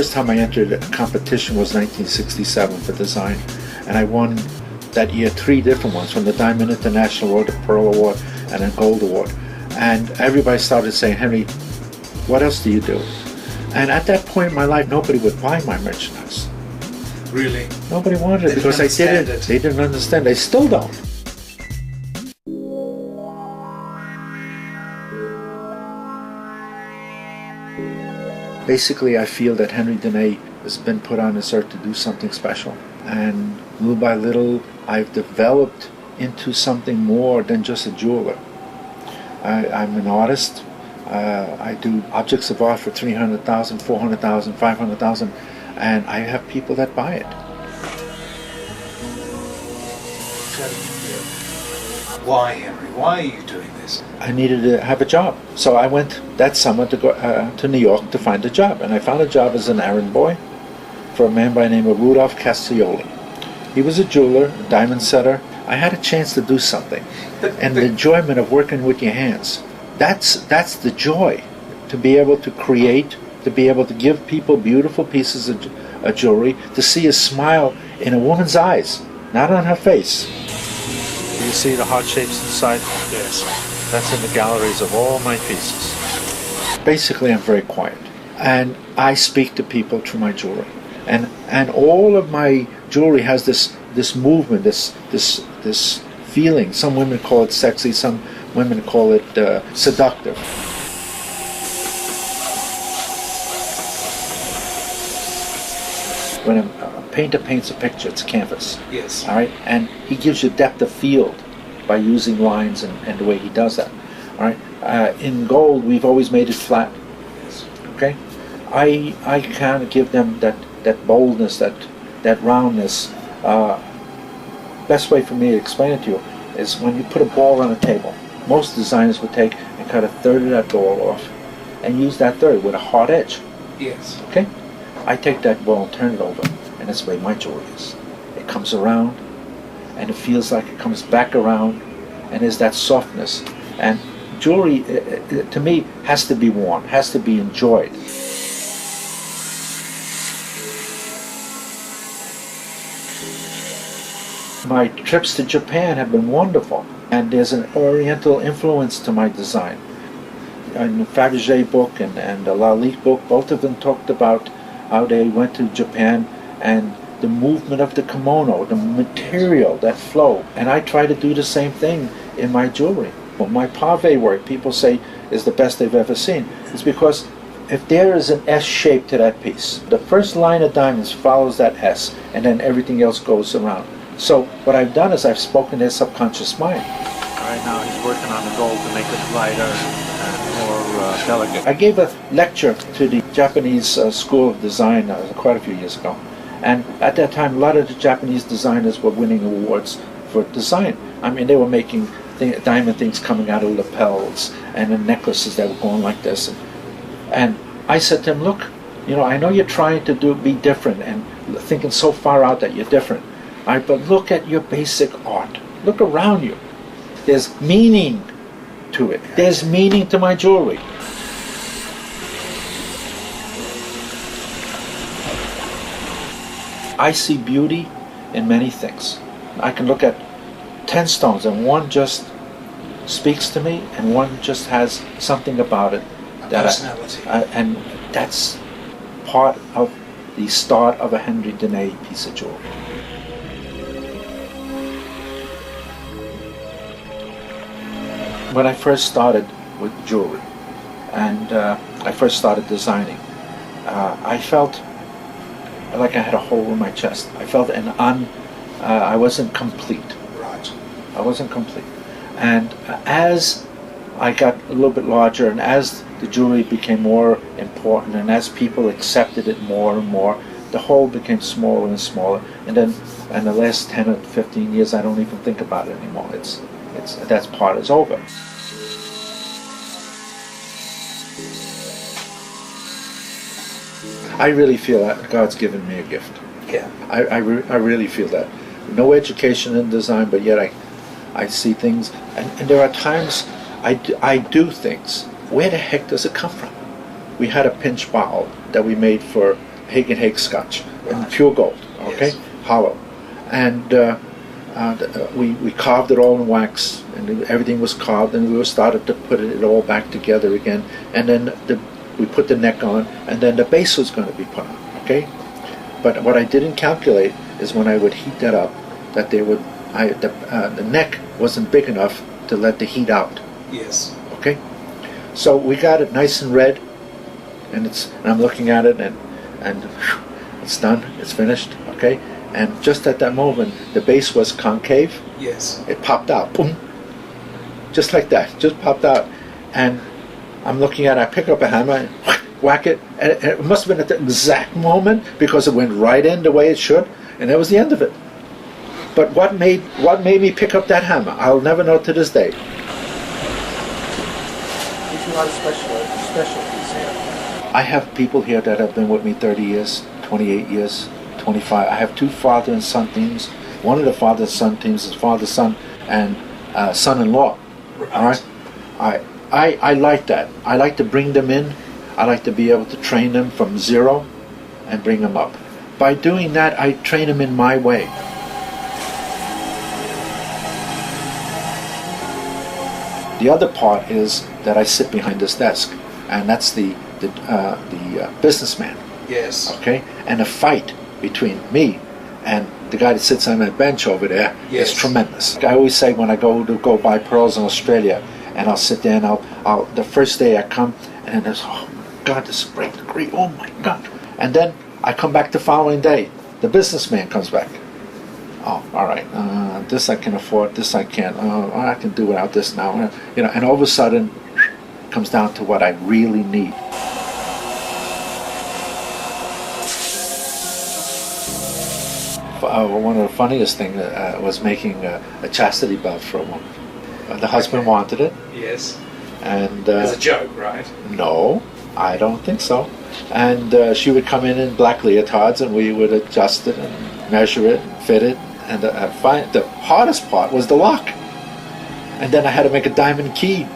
first time I entered a competition was 1967 for design, and I won that year 3 different ones, from the Diamond International Award, the Pearl Award, and a Gold Award. And everybody started saying, Henry, what else do you do? And at that point in my life, nobody would buy my merchandise. Really? Nobody wanted it because I did it. They didn't understand. They still don't. Basically, I feel that Henry Dunay has been put on this earth to do something special. And little by little, I've developed into something more than just a jeweler. I'm an artist. I do objects of art for $300,000, $400,000, $500,000, and I have people that buy it. Why, Henry? Why are you doing this? I needed to have a job, so I went that summer to go to New York to find a job, and I found a job as an errand boy for a man by the name of Rudolph Castiglione. He was a jeweler, a diamond setter. I had a chance to do something, and the enjoyment of working with your hands. That's the joy, to be able to create, to be able to give people beautiful pieces of jewelry, to see a smile in a woman's eyes, not on her face. You see the heart shapes inside? Yes. That's in the galleries of all my pieces. Basically, I'm very quiet, and I speak to people through my jewelry, and all of my jewelry has this movement, this feeling. Some women call it sexy, some women call it seductive. When a painter paints a picture, it's canvas. Yes. All right, and he gives you depth of field by using lines and the way he does that. All right. In gold, we've always made it flat. Yes. Okay. I kind of give them that boldness, that roundness. Best way for me to explain it to you is when you put a ball on a table. Most designers would take and cut a third of that ball off and use that third with a hard edge. Yes. Okay? I take that ball and turn it over, and that's the way my jewelry is. It comes around, and it feels like it comes back around, and there's that softness. And jewelry, to me, has to be worn, has to be enjoyed. My trips to Japan have been wonderful, and there's an oriental influence to my design. In the Fabergé book and the Lalique book, both of them talked about how they went to Japan and the movement of the kimono, the material, that flow. And I try to do the same thing in my jewelry. Well, my pave work, people say, is the best they've ever seen. It's because if there is an S shape to that piece, the first line of diamonds follows that S, and then everything else goes around. So what I've done is I've spoken their subconscious mind. Right now he's working on the gold to make it lighter and more delicate. I gave a lecture to the Japanese School of Design quite a few years ago. And at that time, a lot of the Japanese designers were winning awards for design. I mean, they were making diamond things coming out of lapels and the necklaces that were going like this. And I said to him, look, I know you're trying to be different and thinking so far out that you're different. But look at your basic art. Look around you. There's meaning to it. There's meaning to my jewelry. I see beauty in many things. I can look at 10 stones and one just speaks to me and one just has something about it. Personality. And that's part of the start of a Henry Dunay piece of jewelry. When I first started with jewelry and I first started designing, I felt like I had a hole in my chest. I felt I wasn't complete. Right. I wasn't complete. And as I got a little bit larger and as the jewelry became more important and as people accepted it more and more, the hole became smaller and smaller. And then in the last 10 or 15 years, I don't even think about it anymore. That part is over. I really feel that God's given me a gift. Yeah. I really feel that. No education in design, but yet I see things, and there are times I do things. Where the heck does it come from? We had a pinch bottle that we made for Hagen Scotch in Right. pure gold, okay, Yes. hollow, and we carved it all in wax, and everything was carved, and we started to put it all back together again, and then we put the neck on, and then the base was going to be put on, okay. But what I didn't calculate is when I would heat that up, that the neck wasn't big enough to let the heat out. Yes. Okay, so we got it nice and red, and I'm looking at it, and whew, it's done, it's finished. Okay, and just at that moment, the base was concave. Yes. It popped out, boom, just like that, just popped out, and I'm looking at it. I pick up a hammer and whack it, and it must have been at the exact moment because it went right in the way it should, and that was the end of it. But what made me pick up that hammer, I'll never know to this day. There's a lot of specialties here. I have people here that have been with me 30 years, 28 years, 25. I have two father and son teams. One of the father and son teams is father, son, and son-in-law. Right. All right. I like that. I like to bring them in. I like to be able to train them from zero and bring them up. By doing that, I train them in my way. The other part is that I sit behind this desk, and that's the businessman. Yes. Okay, and a fight between me and the guy that sits on that bench over there Yes. is tremendous. I always say when I go buy pearls in Australia, and I'll sit there and I'll the first day I come and there's, oh my God, this is great, oh my God, and then I come back the following day, the businessman comes back. Oh, all right. This I can afford. This I can't. I can do without this now. And all of a sudden, it comes down to what I really need. One of the funniest things was making a chastity belt for a woman. The husband wanted it, Yes. and As a joke, right? no, I don't think so. And she would come in black leotards, and we would adjust it and measure it, and fit it. And the hardest part was the lock. And then I had to make a diamond key